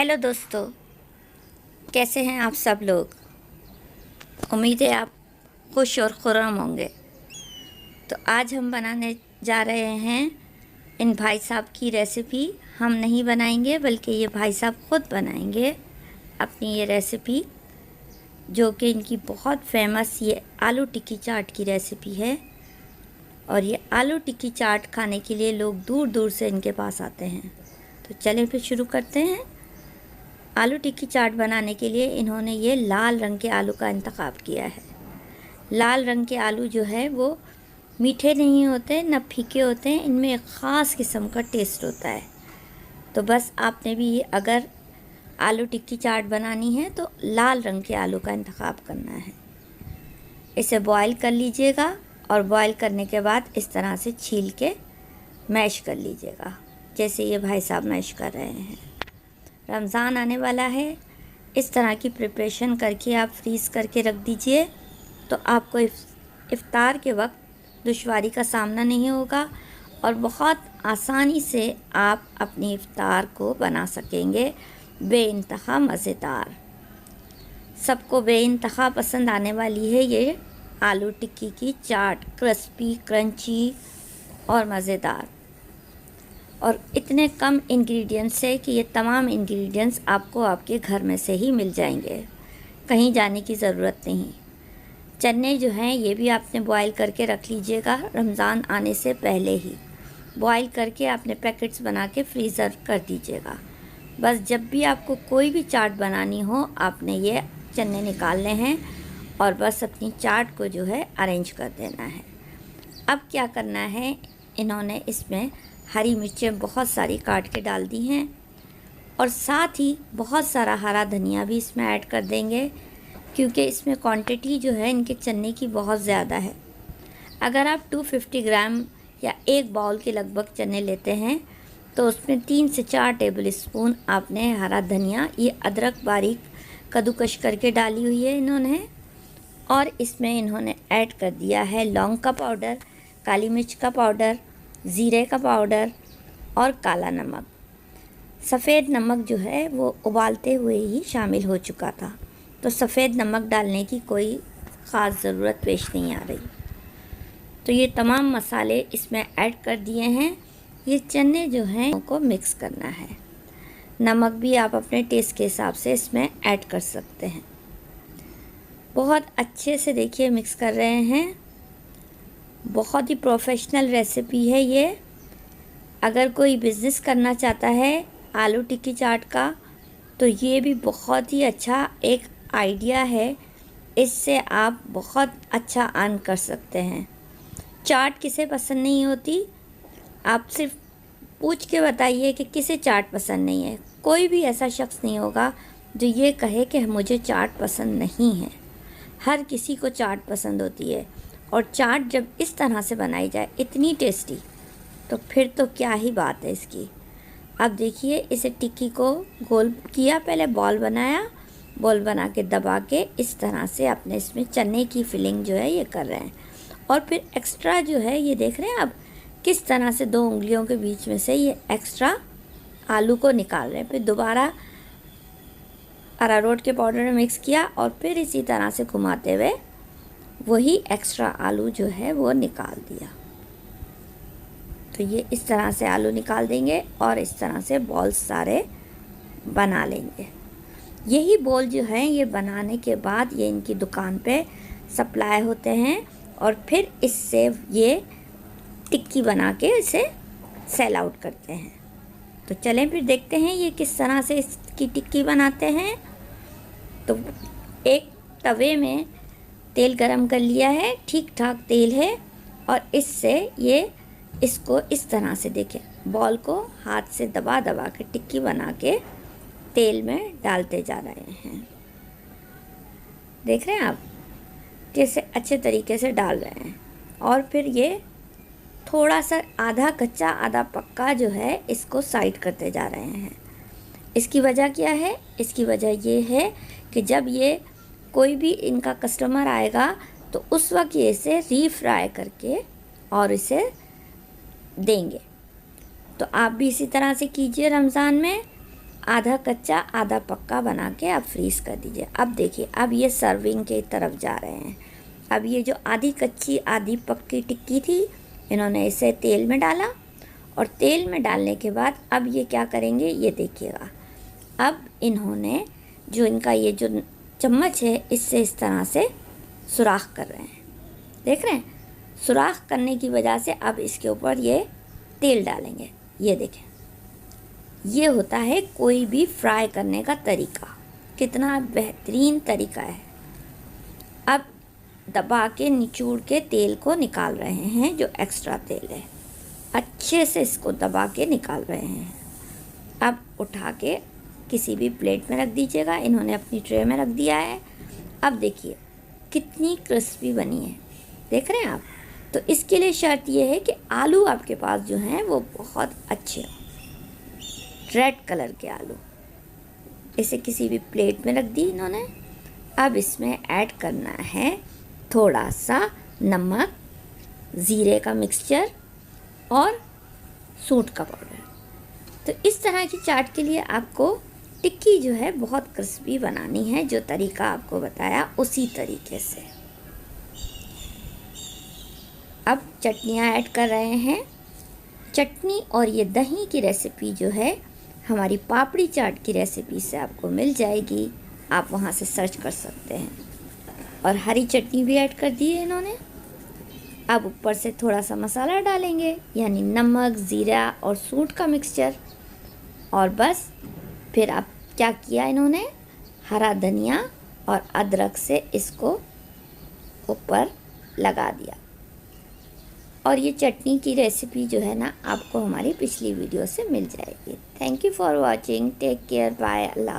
Hello दोस्तों, कैसे हैं आप सब लोग। उम्मीद है आप खुश और खुर्रम होंगे। तो आज हम बनाने जा रहे हैं इन भाई साहब की रेसिपी। हम नहीं बनाएंगे बल्कि ये भाई साहब खुद बनाएंगे अपनी ये रेसिपी, जो कि इनकी बहुत फेमस ये आलू टिक्की चाट की रेसिपी है। और ये आलू टिक्की चाट खाने के लिए लोग दूर दूर से इनके पास आते हैं। तो चलें फिर शुरू करते हैं। आलू टिक्की चाट बनाने के लिए इन्होंने ये लाल रंग के आलू का इंतखाब किया है। लाल रंग के आलू जो है वो मीठे नहीं होते, न फीके होते हैं, इनमें एक ख़ास किस्म का टेस्ट होता है। तो बस आपने भी अगर आलू टिक्की चाट बनानी है तो लाल रंग के आलू का इंतखाब करना है। इसे बॉईल कर लीजिएगा और बॉईल करने के बाद इस तरह से छील के मैश कर लीजिएगा, जैसे ये भाई साहब मैश कर रहे हैं। रमज़ान आने वाला है, इस तरह की प्रिपरेशन करके आप फ्रीज़ करके रख दीजिए, तो आपको इफ़्तार के वक्त दुश्वारी का सामना नहीं होगा और बहुत आसानी से आप अपनी इफ़्तार को बना सकेंगे बेइंतहा मज़ेदार। सबको बेइंतहा पसंद आने वाली है ये आलू टिक्की की चाट, क्रिस्पी, क्रंची और मज़ेदार। और इतने कम इंग्रेडिएंट्स है कि ये तमाम इंग्रेडिएंट्स आपको आपके घर में से ही मिल जाएंगे, कहीं जाने की ज़रूरत नहीं। चने जो हैं ये भी आपने बॉईल करके रख लीजिएगा, रमज़ान आने से पहले ही बॉईल करके आपने पैकेट्स बना के फ्रीज़र कर दीजिएगा। बस जब भी आपको कोई भी चाट बनानी हो आपने ये चने निकालने हैं और बस अपनी चाट को जो है अरेंज कर देना है। अब क्या करना है, इन्होंने इसमें हरी मिर्चें बहुत सारी काट के डाल दी हैं और साथ ही बहुत सारा हरा धनिया भी इसमें ऐड कर देंगे, क्योंकि इसमें क्वांटिटी जो है इनके चने की बहुत ज़्यादा है। अगर आप 250 ग्राम या एक बाउल के लगभग चने लेते हैं तो उसमें 3 से 4 टेबल स्पून आपने हरा धनिया, ये अदरक बारीक कद्दूकश करके डाली हुई है इन्होंने। और इसमें इन्होंने ऐड कर दिया है लौंग का पाउडर, काली मिर्च का पाउडर, ज़ीरे का पाउडर और काला नमक। सफ़ेद नमक जो है वो उबालते हुए ही शामिल हो चुका था, तो सफ़ेद नमक डालने की कोई ख़ास ज़रूरत पेश नहीं आ रही। तो ये तमाम मसाले इसमें ऐड कर दिए हैं। ये चने जो हैं उनको मिक्स करना है। नमक भी आप अपने टेस्ट के हिसाब से इसमें ऐड कर सकते हैं। बहुत अच्छे से देखिए मिक्स कर रहे हैं। बहुत ही प्रोफेशनल रेसिपी है ये। अगर कोई बिज़नेस करना चाहता है आलू टिक्की चाट का तो ये भी बहुत ही अच्छा एक आइडिया है। इससे आप बहुत अच्छा अर्न कर सकते हैं। चाट किसे पसंद नहीं होती, आप सिर्फ पूछ के बताइए कि किसे चाट पसंद नहीं है। कोई भी ऐसा शख्स नहीं होगा जो ये कहे कि मुझे चाट पसंद नहीं है। हर किसी को चाट पसंद होती है। और चाट जब इस तरह से बनाई जाए इतनी टेस्टी, तो फिर तो क्या ही बात है इसकी। अब देखिए इसे टिक्की को गोल किया, पहले बॉल बनाया, बॉल बना के दबा के इस तरह से अपने इसमें चने की फिलिंग जो है ये कर रहे हैं। और फिर एक्स्ट्रा जो है ये देख रहे हैं अब किस तरह से 2 उंगलियों के बीच में से ये एक्स्ट्रा आलू को निकाल रहे हैं। फिर दोबारा अरारोट के पाउडर में मिक्स किया और फिर इसी तरह से घुमाते हुए वही एक्स्ट्रा आलू जो है वो निकाल दिया। तो ये इस तरह से आलू निकाल देंगे और इस तरह से बॉल्स सारे बना लेंगे। यही बॉल जो है ये बनाने के बाद ये इनकी दुकान पे सप्लाई होते हैं और फिर इससे ये टिक्की बना के इसे सेल आउट करते हैं। तो चलें फिर देखते हैं ये किस तरह से इसकी टिक्की बनाते हैं। तो एक तवे में तेल गरम कर लिया है, ठीक ठाक तेल है, और इससे ये इसको इस तरह से देखें, बॉल को हाथ से दबा दबा के टिक्की बना के तेल में डालते जा रहे हैं। देख रहे हैं आप कैसे अच्छे तरीके से डाल रहे हैं। और फिर ये थोड़ा सा आधा कच्चा आधा पक्का जो है इसको साइड करते जा रहे हैं। इसकी वजह क्या है? इसकी वजह ये है कि जब ये कोई भी इनका कस्टमर आएगा तो उस वक्त ये इसे रीफ्राई करके और इसे देंगे। तो आप भी इसी तरह से कीजिए रमज़ान में आधा कच्चा आधा पक्का बना के आप फ्रीज़ कर दीजिए। अब देखिए, अब ये सर्विंग की तरफ जा रहे हैं। अब ये जो आधी कच्ची आधी पक्की टिक्की थी, इन्होंने इसे तेल में डाला और तेल में डालने के बाद अब ये क्या करेंगे, ये देखिएगा। अब इन्होंने जो इनका ये जो चम्मच है, इससे इस तरह से सुराख कर रहे हैं, देख रहे हैं। सुराख करने की वजह से अब इसके ऊपर ये तेल डालेंगे। ये देखें, ये होता है कोई भी फ्राई करने का तरीका, कितना बेहतरीन तरीका है। अब दबा के निचोड़ के तेल को निकाल रहे हैं, जो एक्स्ट्रा तेल है अच्छे से इसको दबा के निकाल रहे हैं। अब उठा के किसी भी प्लेट में रख दीजिएगा। इन्होंने अपनी ट्रे में रख दिया है। अब देखिए कितनी क्रिस्पी बनी है, देख रहे हैं आप। तो इसके लिए शर्त ये है कि आलू आपके पास जो हैं वो बहुत अच्छे हों, रेड कलर के आलू। इसे किसी भी प्लेट में रख दी इन्होंने। अब इसमें ऐड करना है थोड़ा सा नमक, ज़ीरे का मिक्सचर और सूंठ का पाउडर। तो इस तरह की चाट के लिए आपको टिक्की जो है बहुत क्रिस्पी बनानी है, जो तरीका आपको बताया उसी तरीके से। अब चटनियाँ ऐड कर रहे हैं। चटनी और ये दही की रेसिपी जो है हमारी पापड़ी चाट की रेसिपी से आपको मिल जाएगी, आप वहाँ से सर्च कर सकते हैं। और हरी चटनी भी ऐड कर दी है इन्होंने। अब ऊपर से थोड़ा सा मसाला डालेंगे, यानी नमक, ज़ीरा और सूंठ का मिक्सचर। और बस फिर अब क्या किया इन्होंने, हरा धनिया और अदरक से इसको ऊपर लगा दिया। और ये चटनी की रेसिपी जो है ना, आपको हमारी पिछली वीडियो से मिल जाएगी। Thank you for watching, take care, bye, Allah.